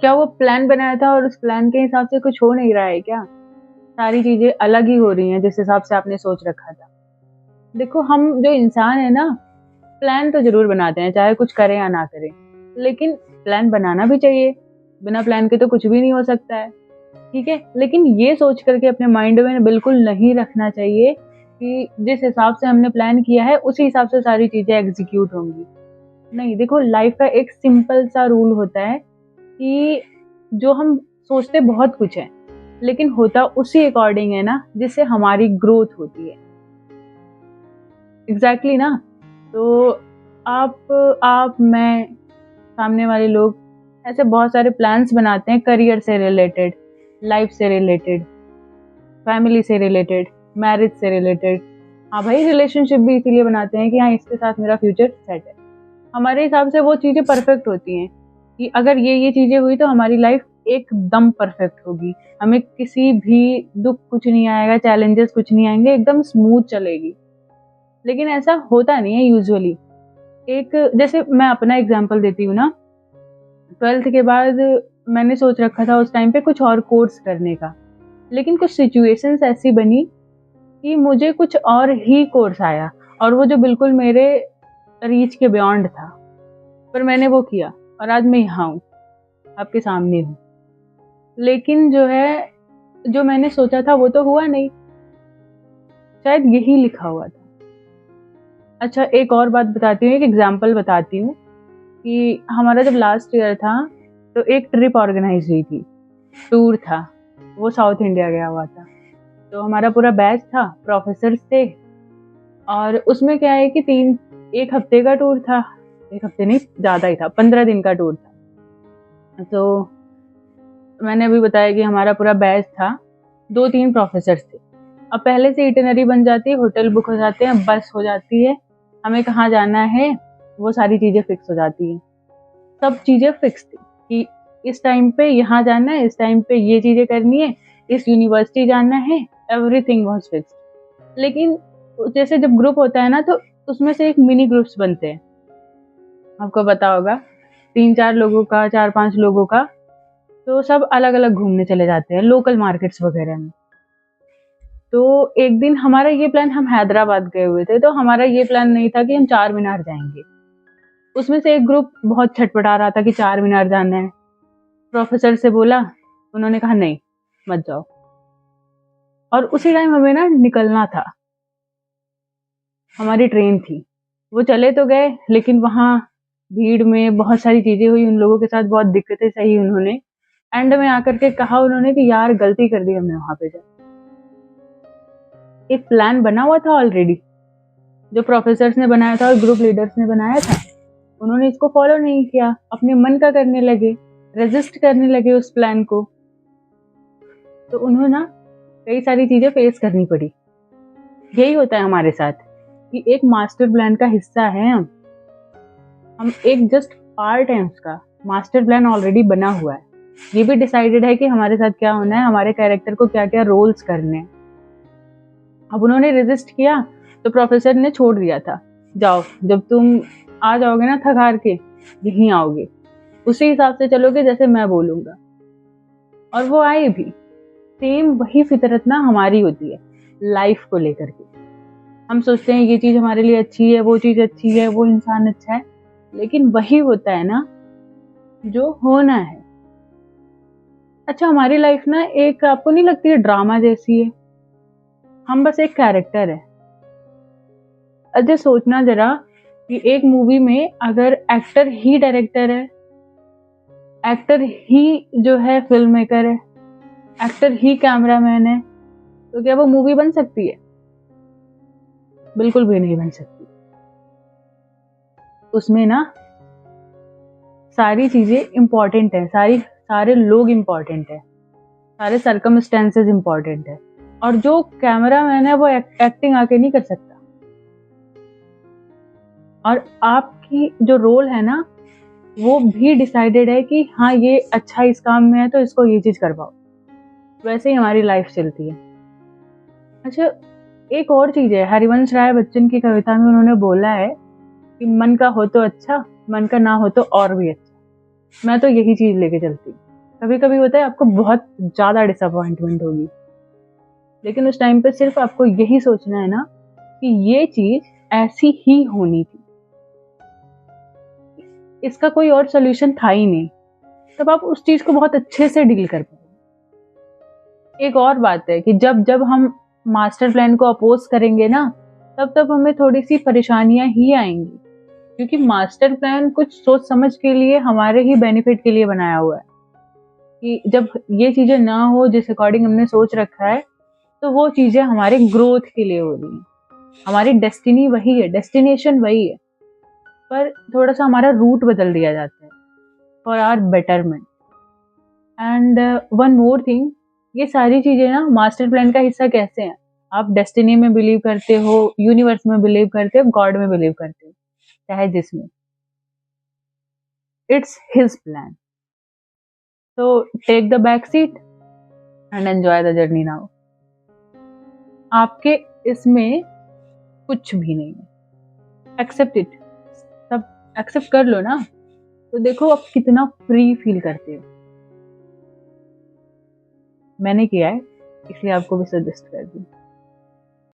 क्या वो प्लान बनाया था और उस प्लान के हिसाब से कुछ हो नहीं रहा है क्या? सारी चीज़ें अलग ही हो रही हैं जिस हिसाब से आपने सोच रखा था। देखो, हम जो इंसान है ना, प्लान तो ज़रूर बनाते हैं, चाहे कुछ करें या ना करें। लेकिन प्लान बनाना भी चाहिए, बिना प्लान के तो कुछ भी नहीं हो सकता है, ठीक है? लेकिन ये सोच कर के अपने माइंड में बिल्कुल नहीं रखना चाहिए कि जिस हिसाब से हमने प्लान किया है, उसी हिसाब से सारी चीज़ें एग्ज़ीक्यूट होंगी। नहीं, देखो, लाइफ़ का एक सिंपल सा रूल होता है कि जो हम सोचते बहुत कुछ है, लेकिन होता उसी अकॉर्डिंग है ना, जिससे हमारी ग्रोथ होती है। एग्ज़ैक्टली ना? तो मैं, सामने वाले लोग ऐसे बहुत सारे प्लान्स बनाते हैं करियर से रिलेटेड, लाइफ़ से रिलेटेड, फैमिली से रिलेटेड, मैरिज से रिलेटेड। हाँ भाई, रिलेशनशिप भी इसीलिए बनाते हैं कि हाँ, इसके साथ मेरा फ्यूचर सेट है। हमारे हिसाब से वो चीज़ें परफेक्ट होती हैं कि अगर ये चीज़ें हुई तो हमारी लाइफ एकदम परफेक्ट होगी। हमें किसी भी दुःख कुछ नहीं आएगा, चैलेंजेस कुछ नहीं आएँगे, एकदम स्मूथ चलेगी। लेकिन ऐसा होता नहीं है यूजुअली। एक जैसे मैं अपना एग्ज़ाम्पल देती हूँ ना, 12th के बाद मैंने सोच रखा था उस टाइम पे कुछ और कोर्स करने का। लेकिन कुछ सिचुएशंस ऐसी बनी कि मुझे कुछ और ही कोर्स आया और वो जो बिल्कुल मेरे रीच के बियॉन्ड था। पर मैंने वो किया और आज मैं यहाँ हूँ, आपके सामने हूँ। लेकिन जो है, जो मैंने सोचा था वो तो हुआ नहीं, शायद यही लिखा हुआ था। अच्छा, एक और बात बताती हूँ, एक एग्ज़ाम्पल बताती हूँ कि हमारा जब लास्ट ईयर था, तो एक ट्रिप ऑर्गेनाइज़ हुई थी, टूर था, वो साउथ इंडिया गया हुआ था। तो हमारा पूरा बैच था, प्रोफ़ेसर्स थे और उसमें क्या है कि 1 हफ्ते का टूर था। 1 हफ्ते नहीं, ज़्यादा ही था, 15 दिन का टूर था। तो मैंने अभी बताया कि हमारा पूरा बैच था, 2-3 प्रोफ़ेसर्स थे। अब पहले से इटिनरी बन जाती है, होटल बुक हो जाते हैं, बस हो जाती है, हमें कहाँ जाना है, वो सारी चीज़ें फ़िक्स हो जाती हैं। सब चीज़ें फ़िक्स थी कि इस टाइम पे यहाँ जाना है, इस टाइम पे ये चीज़ें करनी है, इस यूनिवर्सिटी जाना है, एवरीथिंग वाज़ फ़िक्स्ड। लेकिन जैसे जब ग्रुप होता है ना, तो उसमें से एक मिनी ग्रुप्स बनते हैं। आपको पता होगा, 3-4 लोगों का, 4-5 लोगों का, तो सब अलग-अलग घूमने चले जाते हैं, लोकल मार्केट्स वगैरह में। तो एक दिन हमारा ये प्लान, हम हैदराबाद गए हुए थे, तो हमारा ये प्लान नहीं था कि हम चार मीनार जाएँगे। उसमें से एक ग्रुप बहुत छटपटा रहा था कि चार मीनार जाना है। प्रोफ़ेसर से बोला, उन्होंने कहा नहीं, मत जाओ। और उसी टाइम हमें ना निकलना था, हमारी ट्रेन थी। वो चले तो गए, लेकिन वहाँ भीड़ में बहुत सारी चीज़ें हुई, उन लोगों के साथ बहुत दिक्कतें सही उन्होंने। एंड में आकर के कहा उन्होंने कि यार, गलती कर दी हमने वहाँ पे जाके। एक प्लान बना हुआ था ऑलरेडी, जो प्रोफ़ेसर्स ने बनाया था और ग्रुप लीडर्स ने बनाया था। उन्होंने इसको फ़ॉलो नहीं किया, अपने मन का करने लगे, रेज़िस्ट करने लगे उस प्लान को। तो उन्हें ना कई सारी चीज़ें फ़ेस करनी पड़ी। यही होता है हमारे साथ कि एक मास्टर प्लान का हिस्सा हैं हम एक जस्ट पार्ट हैं उसका। मास्टर प्लान ऑलरेडी बना हुआ है। ये भी डिसाइडेड है कि हमारे साथ क्या होना है, हमारे कैरेक्टर को क्या-क्या रोल्स करने हैं। अब उन्होंने रेज़िस्ट किया, तो प्रोफ़ेसर ने छोड़ दिया था। जाओ, जब तुम आ जाओगे ना थक हार के, यहीं आओगे। उसी हिसाब से चलोगे जैसे मैं बोलूँगा। और वो आए भी। सेम वही फितरत ना हमारी होती है, लाइफ़ को लेकर के। हम सोचते हैं ये चीज़ हमारे लिए अच्छी है, वो चीज़ अच्छी है, वो इंसान अच्छा है, लेकिन वही होता है ना जो होना है। अच्छा, हमारी लाइफ़ ना एक, आपको नहीं लगती है, ड्रामा जैसी है? हम बस एक कैरेक्टर है। अच्छा, सोचना ज़रा कि एक मूवी में अगर एक्टर ही डायरेक्टर है, एक्टर ही जो है फ़िल्म मेकर है, एक्टर ही कैमरामैन है, तो क्या वो मूवी बन सकती है? बिल्कुल भी नहीं बन सकती। उसमें ना सारी चीज़ें इम्पोर्टेंट हैं, सारे लोग इम्पोर्टेंट हैं, सारे सर्कमस्टेंसेस इम्पोर्टेंट है, और जो कैमरामैन है वो एक्टिंग आके नहीं कर सकता। और आपकी जो रोल है ना, वो भी डिसाइडेड है कि हाँ, ये अच्छा इस काम में है तो इसको ये चीज़ करवाओ। वैसे ही हमारी लाइफ चलती है। अच्छा, एक और चीज़ है, हरिवंश राय बच्चन की कविता में उन्होंने बोला है कि मन का हो तो अच्छा, मन का ना हो तो और भी अच्छा। मैं तो यही चीज़ लेके चलती हूँ। कभी कभी होता है आपको बहुत ज्यादा डिसअपॉइंटमेंट होगी, लेकिन उस टाइम पे सिर्फ आपको यही सोचना है ना कि ये चीज ऐसी ही होनी थी, इसका कोई और सोल्यूशन था ही नहीं, तब आप उस चीज को बहुत अच्छे से डील कर पाओगे। एक और बात है कि जब जब हम मास्टर प्लान को अपोज करेंगे ना, तब तब हमें थोड़ी सी परेशानियां ही आएंगी, क्योंकि मास्टर प्लान कुछ सोच समझ के लिए, हमारे ही बेनिफिट के लिए बनाया हुआ है कि जब ये चीजें ना हो जिस अकॉर्डिंग हमने सोच रखा है, तो वो चीजें हमारे ग्रोथ के लिए हो रही हैं। हमारी डेस्टिनी वही है, डेस्टिनेशन वही है, पर थोड़ा सा हमारा रूट बदल दिया जाता है for our betterment. And one more thing, ये सारी चीजें ना मास्टर प्लान का हिस्सा कैसे हैं? आप डेस्टिनी में बिलीव करते हो, यूनिवर्स में बिलीव करते हो, गॉड में बिलीव करते हो, चाहे जिसमें, इट्स हिज प्लान। तो take the back seat and enjoy the journey now. आपके इसमें कुछ भी नहीं है, एक्सेप्ट इट, सब एक्सेप्ट कर लो ना, तो देखो आप कितना फ्री फील करते हो। मैंने किया है, इसलिए आपको भी सजेस्ट कर दी।